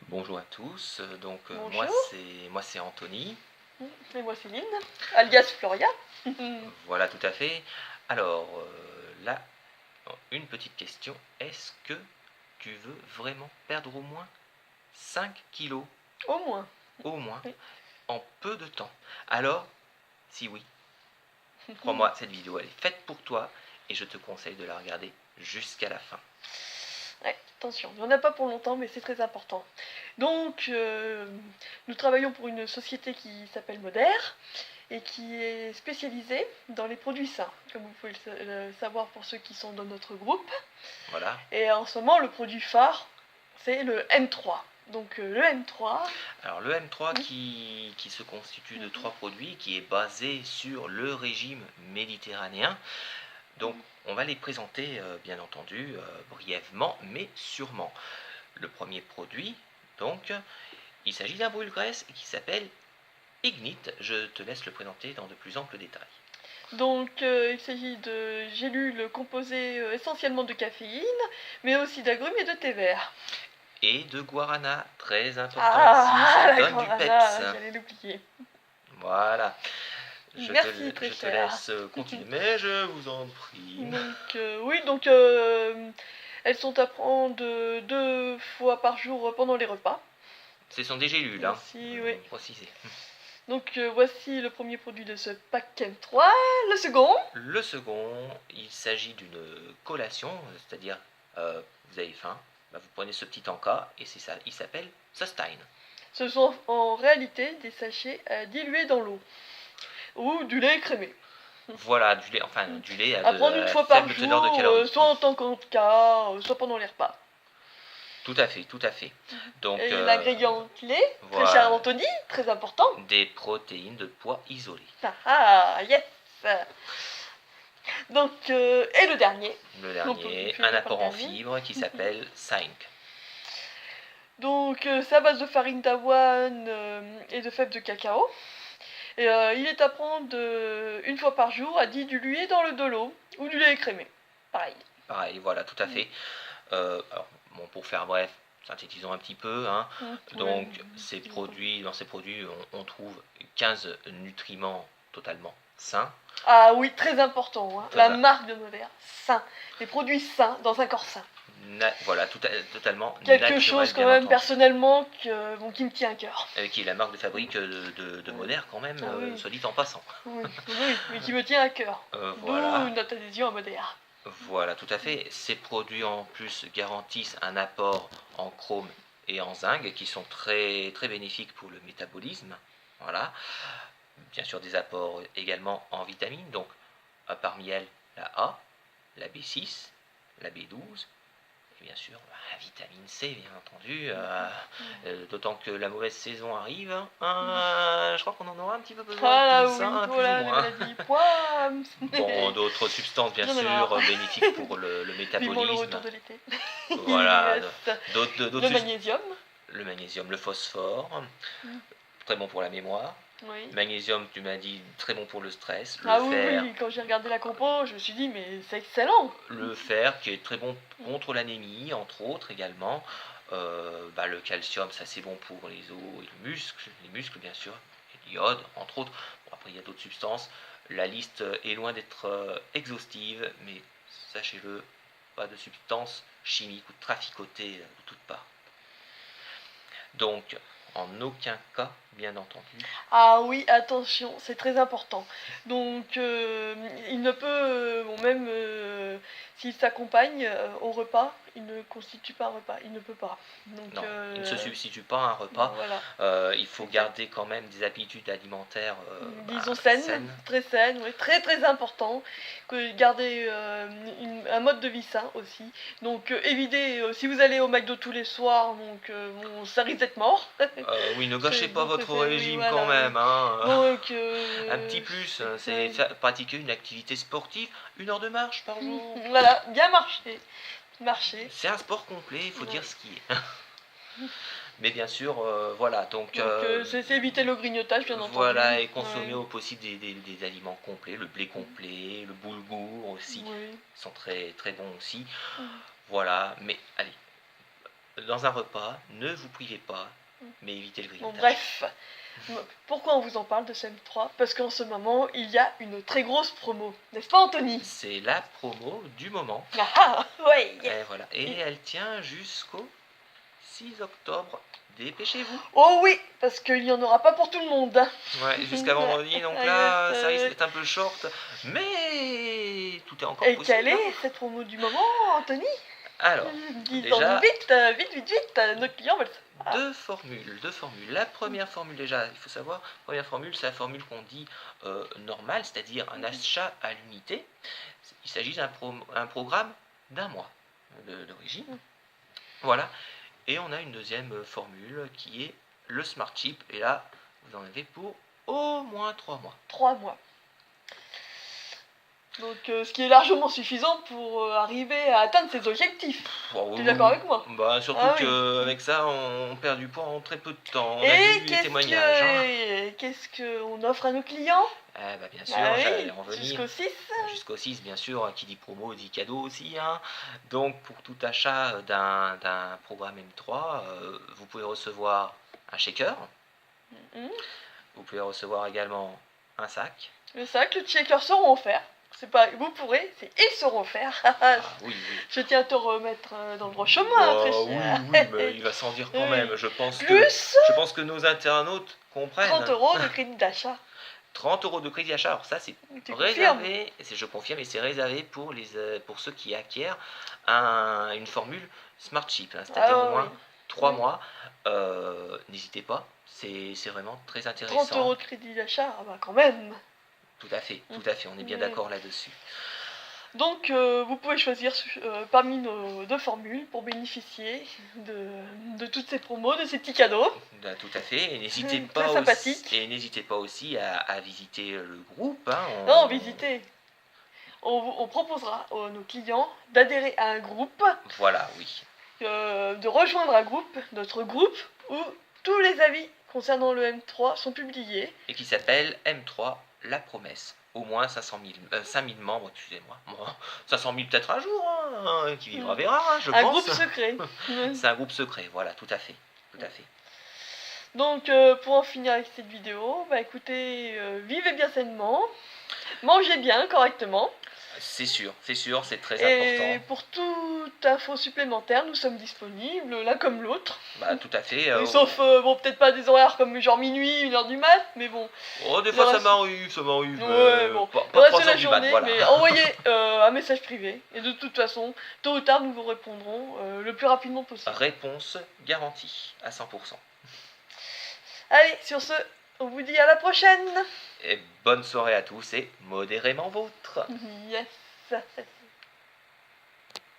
Bonjour à tous, Bonjour. moi c'est Anthony, Et moi Céline, alias Floria. voilà tout à fait. Alors là, une petite question, est-ce que tu veux vraiment perdre au moins 5 kilos, Au moins. au moins, Oui. en peu de temps? Alors, si oui, crois-moi, cette vidéo elle est faite pour toi et je te conseille de la regarder jusqu'à la fin. Ouais, attention, il n'y en a pas pour longtemps, mais c'est très important. Donc, nous travaillons pour une société qui s'appelle Moder et qui est spécialisée dans les produits sains, comme vous pouvez le savoir pour ceux qui sont dans notre groupe. Voilà. Et en ce moment, le produit phare, c'est le M3. Donc, le M3. Alors le M3 qui se constitue de 3 produits, qui est basé sur le régime méditerranéen. Donc on va les présenter bien entendu brièvement mais sûrement. Le premier produit, donc, il s'agit d'un brûle-graisse qui s'appelle Ignit. Je te laisse le présenter dans de plus amples détails. Donc, il s'agit de gélules composées essentiellement de caféine, mais aussi d'agrumes et de thé vert. Et de guarana, très important aussi, Ah, ça la donne du guarana, peps. j'allais l'oublier. Voilà. Merci, très Je te cher. laisse continuer, mais je vous en prie. Donc, oui, donc elles sont à prendre 2 fois par jour pendant les repas. Ce sont des gélules, Voici, oui. préciser. Donc, voici le premier produit de ce pack M3. Le second. Le second, il s'agit d'une collation, c'est-à-dire vous avez faim, bah, vous prenez ce petit encas et c'est ça, il s'appelle Sustain. Ce sont en réalité des sachets dilués dans l'eau. Ou du lait écrémé. Voilà, du lait À prendre une fois par faible teneur de jour, calories. soit en tant qu'encas, soit pendant les repas. Tout à fait, tout à fait. Donc, Et l'ingrédient clé, très cher voilà, Anthony, très important. des protéines de poids isolé. Ah, yes. Donc, et le dernier. Le On peut dernier, finir un par apport le en dernier. fibres qui s'appelle 5. Donc, c'est à base de farine d'avoine et de fèves de cacao. Et il est à prendre une fois par jour à diluer dans le de l'eau ou du lait écrémé. Pareil. Pareil, voilà, tout à fait. Alors, bon, pour faire bref, synthétisons un petit peu. Donc, dans ces produits, on trouve 15 nutriments totalement sains. Ah oui, très important. Hein. Très La a- marque de Moder, sain. Les produits sains dans un corps sain. Voilà, totalement Quelque naturel, chose quand bien même entendu. personnellement qui me tient à cœur. Qui est la marque de fabrique de Moder quand même, Ah oui. soit dit en passant. Oui, oui, mais qui me tient à cœur. Voilà. D'où notre adhésion à Moder. Voilà, tout à fait. Ces produits en plus garantissent un apport en chrome et en zinc qui sont très, très bénéfiques pour le métabolisme. Voilà. Bien sûr, des apports également en vitamines. Donc, parmi elles, la A, la B6, la B12, et bien sûr, la vitamine C, bien entendu. D'autant que la mauvaise saison arrive. Je crois qu'on en aura un petit peu besoin Ah de tout oui, ça, plus voilà, ou les moins. maladies. Poids. Bon, d'autres substances, bien J'en ai sûr, marre. bénéfiques pour le Vivement le métabolisme. retour de l'été. Voilà, Yes. d'autres Le magnésium. le magnésium, le phosphore, très bon pour la mémoire. Oui. Magnésium, tu m'as dit, très bon pour le stress. Le Ah oui, fer, oui, quand j'ai regardé la compo, je me suis dit, mais c'est excellent. le fer qui est très bon contre l'anémie, entre autres également. Le calcium, ça c'est bon pour les os et les muscles bien sûr, et l'iode, entre autres. Bon, après, il y a d'autres substances. La liste est loin d'être exhaustive, mais sachez-le, pas de substances chimiques ou traficotées de toutes parts. Donc, en aucun cas, bien entendu. Ah oui, attention, c'est très important. Donc, il ne peut, bon, même s'il s'accompagne au repas, il ne constitue pas un repas, il ne peut pas. Donc, Non, il ne se substitue pas à un repas. Voilà. Il faut garder quand même des habitudes alimentaires Disons saines, très saines, oui, très très important. Que garder un mode de vie sain aussi. Donc évitez, si vous allez au McDo tous les soirs, donc bon, ça risque d'être mort. Oui, ne gâchez pas votre régime oui, quand voilà, même. Donc, un petit plus, c'est pratiquer une activité sportive, 1 heure de marche par jour. Voilà, bien marcher. C'est un sport complet, il faut dire ce qui est. Mais bien sûr, voilà, donc c'est éviter le grignotage, bien entendu. voilà, et consommer au possible des aliments complets, le blé complet, le boulgour aussi, sont très très bons aussi. Voilà, mais allez, dans un repas, ne vous privez pas, mais évitez le Bon, grignotage. bref, pourquoi on vous en parle de ce M3? Parce qu'en ce moment, il y a une très grosse promo, n'est-ce pas Anthony? C'est la promo du moment. Ah ah, ouais. Et voilà. Et elle tient jusqu'au 6 octobre. Dépêchez-vous. Oh oui, parce qu'il n'y en aura pas pour tout le monde. Ouais, jusqu'à vendredi, donc là, ça risque d'être un peu short, mais tout est encore Et possible. quelle est cette promo du moment, Anthony? Alors, Dis-en déjà, vite, nos clients veulent ça. deux formules. La première formule, déjà, il faut savoir, première formule, c'est la formule qu'on dit normale, c'est-à-dire un achat à l'unité. Il s'agit d'un programme d'un mois d'origine. Voilà. Et on a une deuxième formule qui est le Smart Chip. Et là, vous en avez pour au moins 3 mois. 3 mois. Donc, ce qui est largement suffisant pour arriver à atteindre ses objectifs. Tu es d'accord avec moi? Bah, surtout Ah oui. qu'avec ça, on perd du poids en très peu de temps. On a Et vu les témoignages. qu'est-ce qu'on offre à nos clients? Bah, bien sûr, Ah oui, j'allais en venir. jusqu'au 6. Jusqu'au 6, bien sûr, qui dit promo dit cadeau aussi. Hein. Donc, pour tout achat d'un programme M3, vous pouvez recevoir un shaker. Vous pouvez recevoir également un sac. Le sac, le shaker seront offerts. C'est pas vous pourrez, c'est ils seront offerts. Oui. Je tiens à te remettre dans le droit chemin, très cher. Oui, mais il va s'en dire quand même. Je pense que nos internautes comprennent. 30 € de crédit d'achat. 30 € de crédit d'achat. Alors ça, c'est réservé. Je confirme, et c'est réservé pour ceux qui acquièrent une formule Smart Chip, hein, c'est-à-dire au moins 3 mois. N'hésitez pas, c'est vraiment très intéressant. 30 € de crédit d'achat, ah bah quand même. Tout à fait, on est bien d'accord là-dessus. Donc, vous pouvez choisir parmi nos deux formules pour bénéficier de toutes ces promos, de ces petits cadeaux. Tout à fait, et n'hésitez pas aussi à visiter le groupe. Hein, Non, visiter. On proposera à nos clients d'adhérer à un groupe. Voilà, oui. De rejoindre un groupe, notre groupe, où tous les avis concernant le M3 sont publiés. Et qui s'appelle M3 La Promesse. Au moins 500 000 membres, excusez-moi. Bon, 500 000 peut-être un jour, hein, qui vivra verra, hein, je pense. Un groupe secret. C'est un groupe secret, voilà, tout à fait. Donc, pour en finir avec cette vidéo, bah écoutez, vivez bien sainement, mangez bien, correctement. C'est sûr, c'est très important. Et pour toute info supplémentaire, nous sommes disponibles, l'un comme l'autre. Bah, tout à fait. Sauf, bon, peut-être pas des horaires comme genre minuit, 1h du mat, mais bon. Oh, des fois ça m'arrive. Ouais, bon. Pas le reste 3 de la heures du mat, journée, voilà. mais envoyez un message privé. Et de toute façon, tôt ou tard, nous vous répondrons le plus rapidement possible. Réponse garantie à 100%. Allez, sur ce, on vous dit à la prochaine. Et bonne soirée à tous et modérément vôtre. Yes.